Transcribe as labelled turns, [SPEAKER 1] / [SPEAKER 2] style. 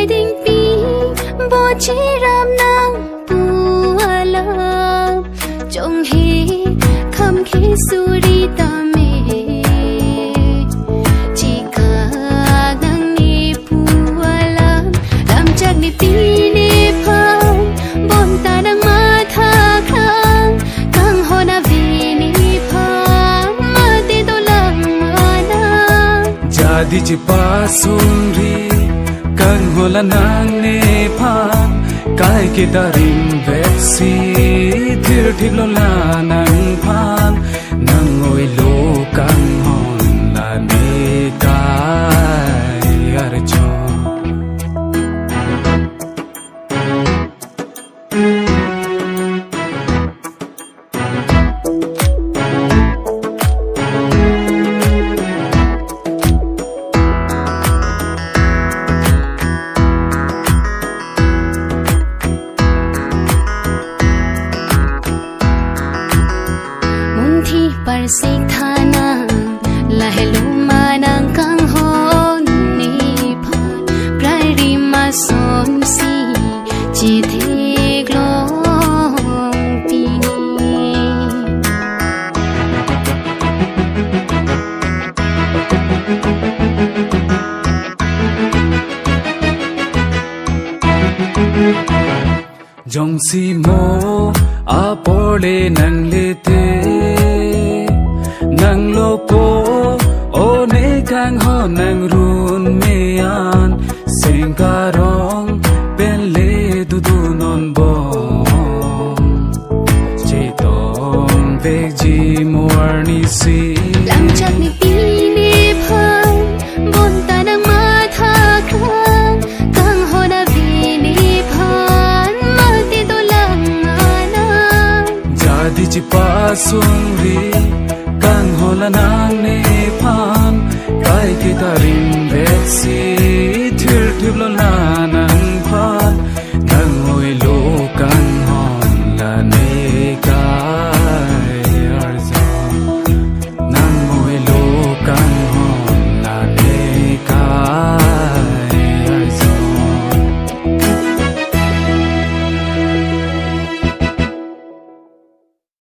[SPEAKER 1] lai ding pi bo chi ram nang pu ala chong hi kham khi suri ta me chi ka nang ni pu ala lam chak ni pi ni phang bon ta nang ma tha khang kang ho na vi ni phang ma ti to lam ma na
[SPEAKER 2] jadi chi pa sung ri kang ho la nang ne phang kai ki darin vexi thir thik lo la nang phang nang ngoi lo kang hon la ne kai ar cho
[SPEAKER 1] par sik thana la hello manang kang hon ni phan prai ri ma son si chi thik long pi
[SPEAKER 2] jong si mo a pole nang le te nang loko o ne kang ho nang run me an sing karong pen le du du non bom che tom ve ji morni si
[SPEAKER 1] lam chak ni pi ni phang bon ta nang ma tha khang kang ho na vi ni phan ma ti to lam na
[SPEAKER 2] jadi chi pa sung